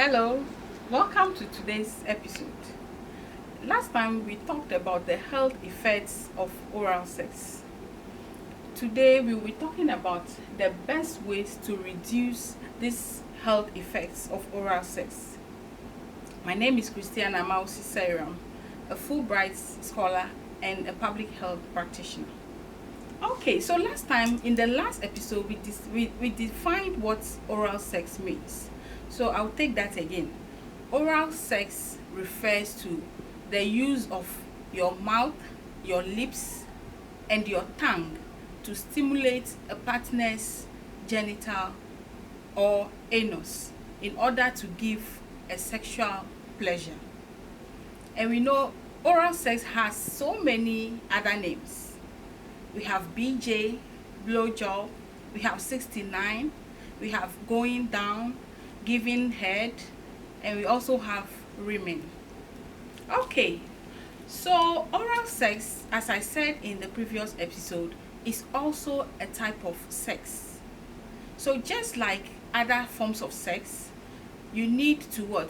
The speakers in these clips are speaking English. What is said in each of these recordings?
Hello, welcome to today's episode. Last time we talked about the health effects of oral sex. Today we will be talking about the best ways to reduce these health effects of oral sex. My name is Christiana Mausi Sairam, a Fulbright scholar and a public health practitioner. Okay, so last time, in the last episode, we defined what oral sex means. So I'll take that again. Oral sex refers to the use of your mouth, your lips, and your tongue to stimulate a partner's genital or anus in order to give a sexual pleasure. And we know oral sex has so many other names. We have BJ, blowjob, we have 69, we have going down, giving head, and we also have rimming. Okay, so oral sex, as I said in the previous episode, is also a type of sex. So just like other forms of sex, you need to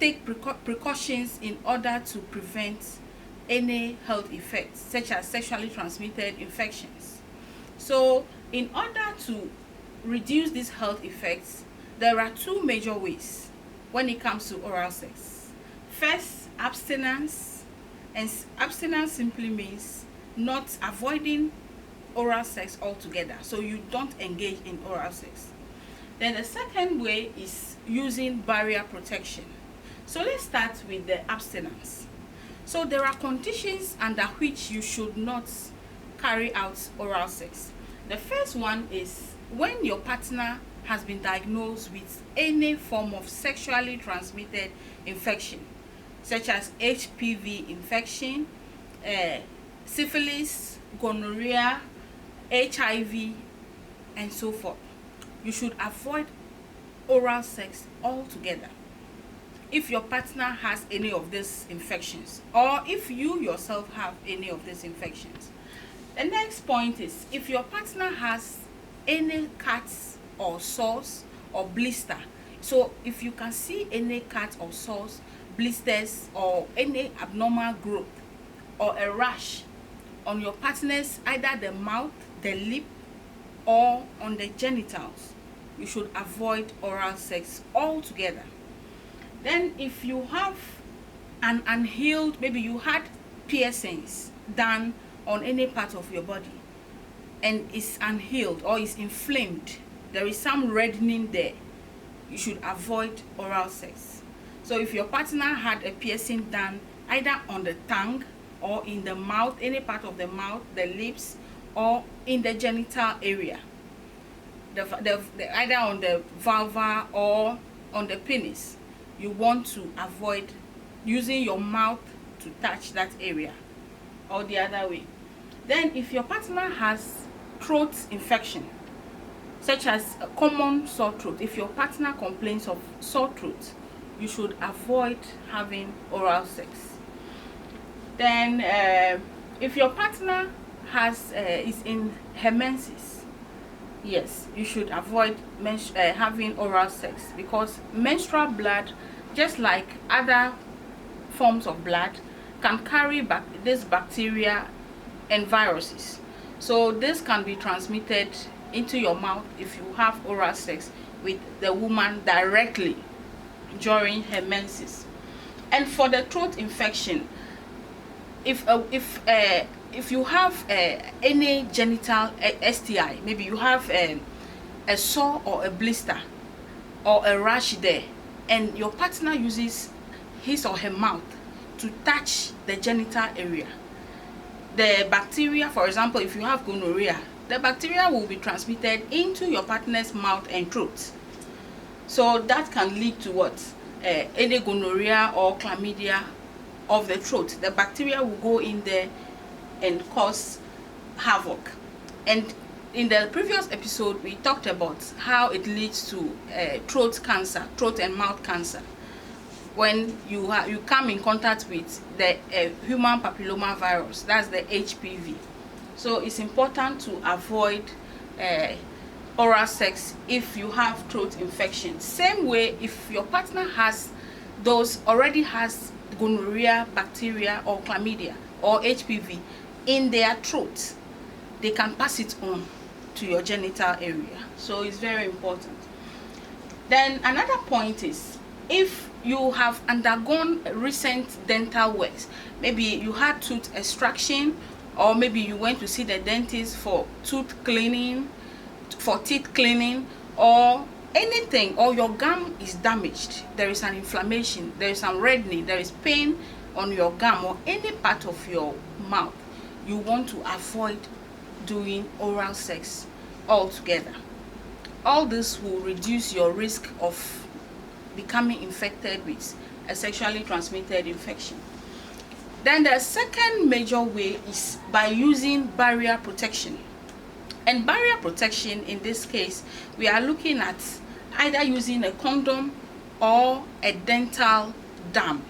take precautions in order to prevent any health effects such as sexually transmitted infections. So in order to reduce these health effects, there are two major ways when it comes to oral sex. First, abstinence. And abstinence simply means not avoiding oral sex altogether, so you don't engage in oral sex. Then the second way is using barrier protection. So let's start with the abstinence. So there are conditions under which you should not carry out oral sex. The first one is when your partner has been diagnosed with any form of sexually transmitted infection, such as HPV infection, syphilis, gonorrhea, HIV, and so forth. You should avoid oral sex altogether if your partner has any of these infections, or if you yourself have any of these infections. The next point is if your partner has any cuts or sores or blister. So if you can see any cuts or sores, blisters, or any abnormal growth or a rash on your partner's either the mouth, the lip, or on the genitals, you should avoid oral sex altogether. Then if you have an unhealed, maybe you had piercings done on any part of your body and it's unhealed or is inflamed, there is some reddening there, you should avoid oral sex. So if your partner had a piercing done either on the tongue or in the mouth, any part of the mouth, the lips, or in the genital area, either on the vulva or on the penis, you want to avoid using your mouth to touch that area, or the other way. Then if your partner has throat infection, such as a common sore throat, if your partner complains of sore throat, you should avoid having oral sex. Then if your partner is in her menses, yes, you should avoid having oral sex, because menstrual blood, just like other forms of blood, can carry this bacteria and viruses. So this can be transmitted into your mouth if you have oral sex with the woman directly during her menses. And for the throat infection, if you have any genital STI, maybe you have a sore or a blister or a rash there, and your partner uses his or her mouth to touch the genital area, the bacteria, for example, if you have gonorrhea, the bacteria will be transmitted into your partner's mouth and throat. So that can lead to any gonorrhea or chlamydia of the throat. The bacteria will go in there and cause havoc. And in the previous episode, we talked about how it leads to throat cancer, throat and mouth cancer, when you come in contact with the human papilloma virus, that's the HPV. So it's important to avoid oral sex if you have throat infection. Same way, if your partner already has gonorrhea, bacteria, or chlamydia or HPV in their throat, they can pass it on to your genital area. So it's very important. Then another point is, if you have undergone recent dental works, maybe you had tooth extraction, or maybe you went to see the dentist for teeth cleaning, or anything, or your gum is damaged, there is an inflammation, there is some reddening, there is pain on your gum or any part of your mouth, you want to avoid doing oral sex altogether. All this will reduce your risk of becoming infected with a sexually transmitted infection. Then the second major way is by using barrier protection. And barrier protection, in this case, we are looking at either using a condom or a dental dam.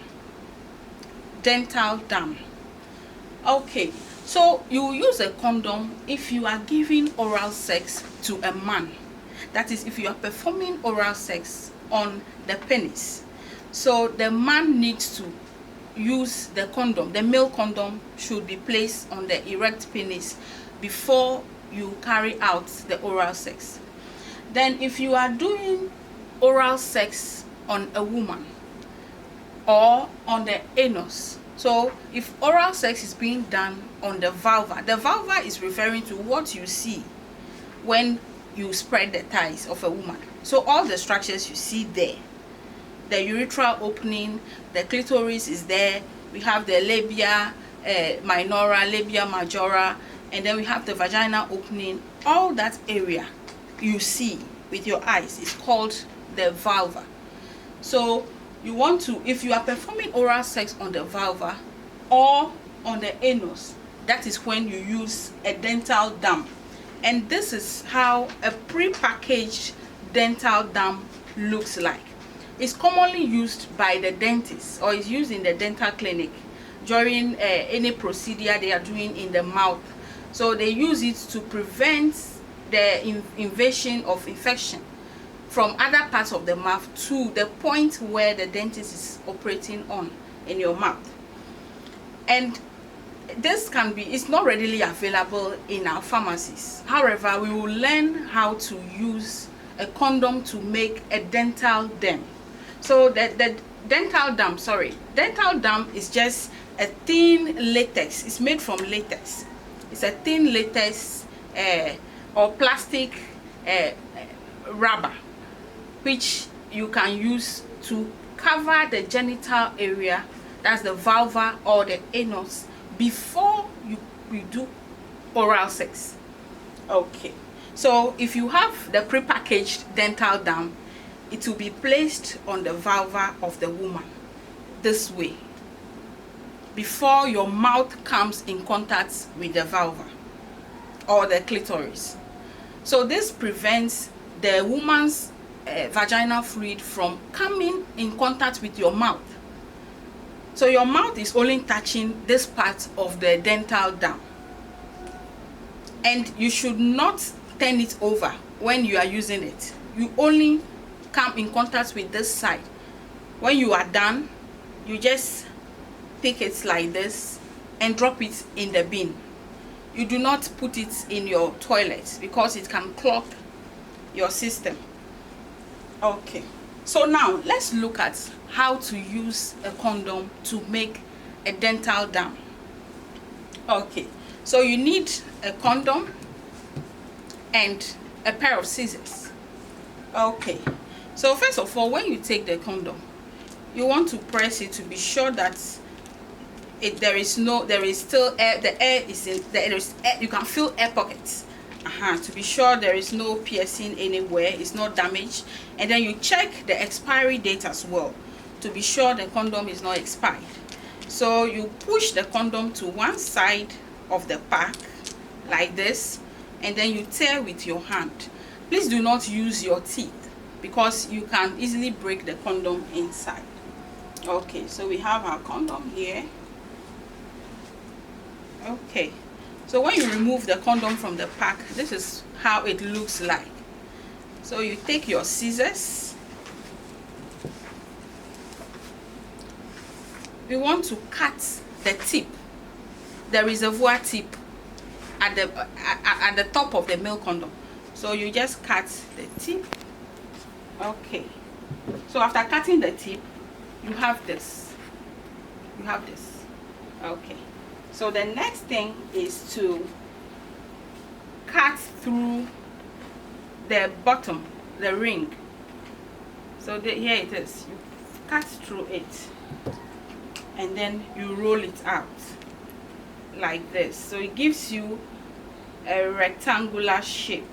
Okay, so you use a condom if you are giving oral sex to a man. That is, if you are performing oral sex on the penis. So the man needs to use the condom. The male condom should be placed on the erect penis before you carry out the oral sex. Then if you are doing oral sex on a woman or on the anus, so if oral sex is being done on the vulva is referring to what you see when you spread the thighs of a woman. So all the structures you see there, the urethral opening, the clitoris is there, we have the labia minora, labia majora, and then we have the vagina opening. All that area you see with your eyes is called the vulva. So you want to, if you are performing oral sex on the vulva or on the anus, that is when you use a dental dam. And this is how a pre-packaged dental dam looks like. It's commonly used by the dentist, or is used in the dental clinic during any procedure they are doing in the mouth. So they use it to prevent the invasion of infection from other parts of the mouth to the point where the dentist is operating on in your mouth. And this can be, it's not readily available in our pharmacies. However, we will learn how to use a condom to make a dental dam. So the dental dam is just a thin latex. It's made from latex. It's a thin latex or plastic rubber, which you can use to cover the genital area, that's the vulva or the anus, before you do oral sex. Okay, so if you have the prepackaged dental dam, it will be placed on the vulva of the woman this way before your mouth comes in contact with the vulva or the clitoris. So this prevents the woman's vaginal fluid from coming in contact with your mouth. So your mouth is only touching this part of the dental dam, and you should not turn it over when you are using it. You only come in contact with this side. When you are done, you just take it like this and drop it in the bin. You do not put it in your toilet because it can clog your system. Okay, so now let's look at how to use a condom to make a dental dam. Okay, so you need a condom and a pair of scissors. Okay, so first of all, when you take the condom, you want to press it to be sure that there is still air. The air is in there. Is air, you can feel air pockets. To be sure there is no piercing anywhere, it's not damaged. And then you check the expiry date as well to be sure the condom is not expired. So you push the condom to one side of the pack like this, and then you tear with your hand. Please do not use your teeth because you can easily break the condom inside. Okay, so we have our condom here. Okay, so when you remove the condom from the pack, this is how it looks like. So you take your scissors. We want to cut the tip, the reservoir tip at the top of the male condom. So you just cut the tip. Okay. So after cutting the tip, you have this. You have this. Okay. So the next thing is to cut through the bottom, the ring. So here it is. You cut through it, and then you roll it out like this. So it gives you a rectangular shape,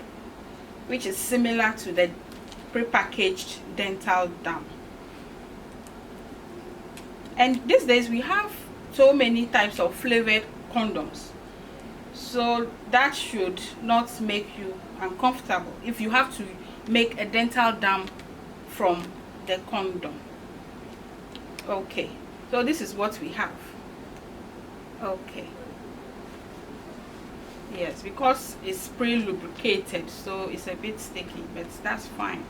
which is similar to the prepackaged dental dam. And these days we have so many types of flavored condoms, so that should not make you uncomfortable if you have to make a dental dam from the condom. Okay, so this is what we have. Okay, yes, because it's pre-lubricated, so it's a bit sticky, but that's fine.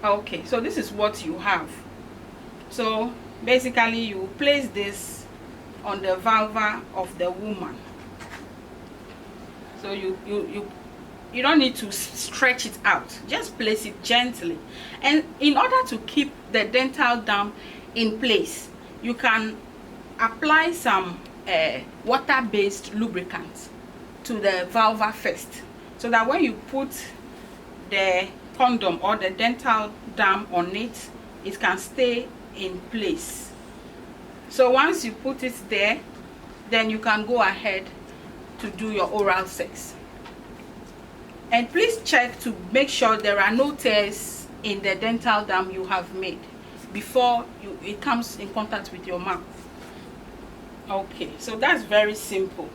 Okay, so this is what you have. So basically you place this on the vulva of the woman. So you don't need to stretch it out, just place it gently. And in order to keep the dental dam in place, you can apply some water-based lubricant to the vulva first, so that when you put the condom or the dental dam on it, it can stay in place. So once you put it there, then you can go ahead to do your oral sex. And please check to make sure there are no tears in the dental dam you have made before it comes in contact with your mouth. Okay, so that's very simple.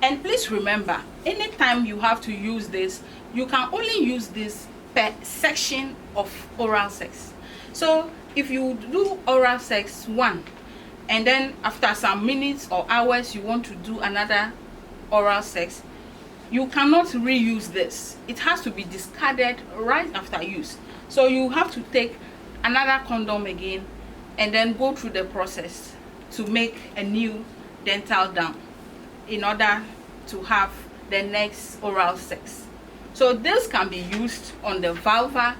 And please remember, anytime you have to use this, you can only use this per section of oral sex. So if you do oral sex one, and then after some minutes or hours you want to do another oral sex, you cannot reuse this. It has to be discarded right after use. So you have to take another condom again and then go through the process to make a new dental dam in order to have the next oral sex. So this can be used on the vulva,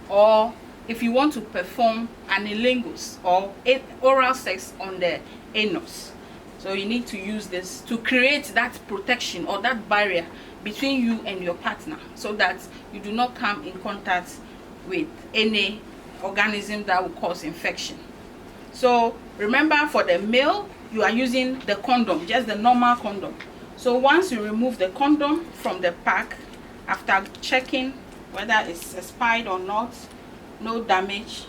or if you want to perform anilingus or oral sex on the anus. So you need to use this to create that protection or that barrier between you and your partner, so that you do not come in contact with any organism that will cause infection. So remember, for the male, you are using the condom, just the normal condom. So once you remove the condom from the pack, after checking whether it's expired or not, no damage.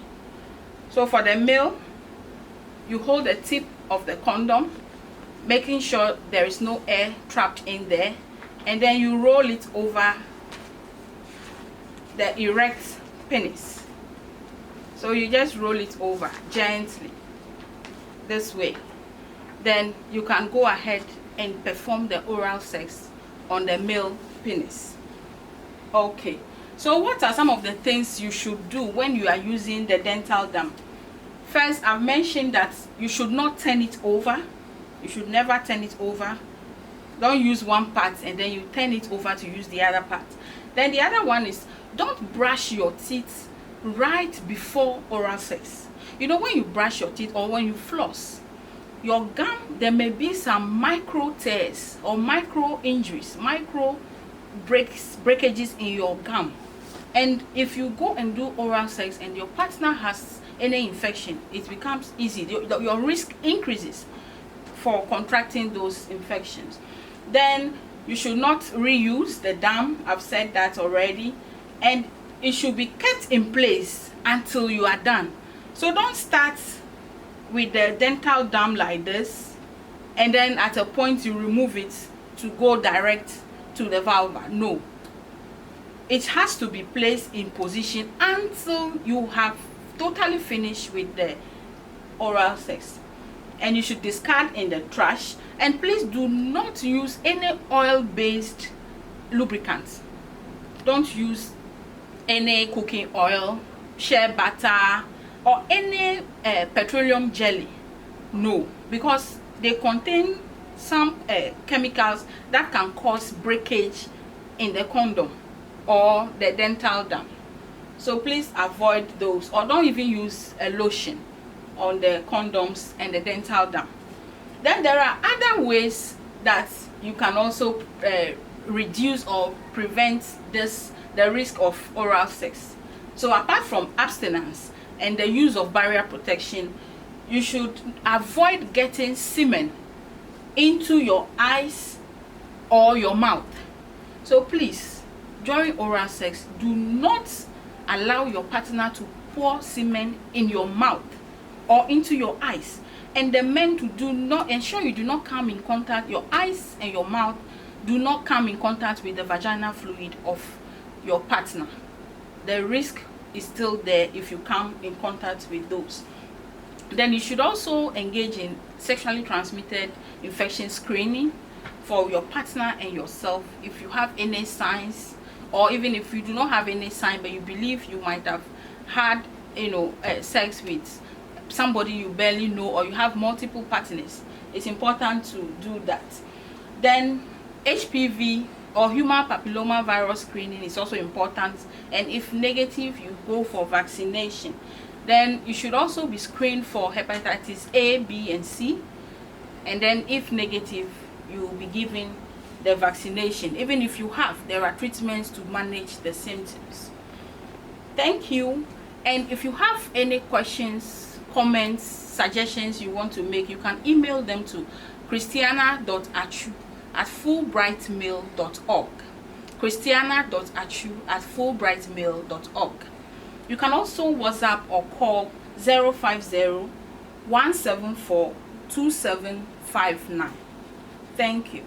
So for the male, you hold the tip of the condom, making sure there is no air trapped in there, and then you roll it over the erect penis. So you just roll it over gently this way. Then you can go ahead and perform the oral sex on the male penis. Okay, so what are some of the things you should do when you are using the dental dam? First, I've mentioned that you should not turn it over. You should never turn it over. Don't use one part and then you turn it over to use the other part. Then the other one is, don't brush your teeth right before oral sex. You know, when you brush your teeth or when you floss, your gum, there may be some micro tears or micro injuries, micro breakages in your gum. And if you go and do oral sex and your partner has any infection, it becomes easy. Your risk increases for contracting those infections. Then you should not reuse the dam. I've said that already. And it should be kept in place until you are done. So don't start with the dental dam like this and then at a point you remove it to go direct to the vulva. No, it has to be placed in position until you have totally finished with the oral sex, and you should discard in the trash. And please do not use any oil-based lubricants. Don't use any cooking oil, shea butter, or any petroleum jelly. No, because they contain some chemicals that can cause breakage in the condom or the dental dam. So please avoid those, or don't even use a lotion on the condoms and the dental dam. Then there are other ways that you can also reduce or prevent the risk of oral sex. So apart from abstinence and the use of barrier protection, you should avoid getting semen into your eyes or your mouth. So please, during oral sex, do not allow your partner to pour semen in your mouth or into your eyes. And the men to do not ensure you do not come in contact, your eyes and your mouth do not come in contact with the vaginal fluid of your partner. The risk is still there if you come in contact with those. Then you should also engage in sexually transmitted infection screening for your partner and yourself if you have any signs, or even if you do not have any sign but you believe you might have had sex with somebody you barely know, or you have multiple partners. It's important to do that. Then HPV or human papilloma virus screening is also important, and if negative, you go for vaccination. Then you should also be screened for hepatitis A, B, and C, and then if negative, you will be given the vaccination. Even if you have, there are treatments to manage the symptoms. Thank you. And if you have any questions, comments, suggestions you want to make, you can email them to christiana.achu@fulbrightmail.org. christiana.achu@fulbrightmail.org. You can also WhatsApp or call 050-174-2759. Thank you.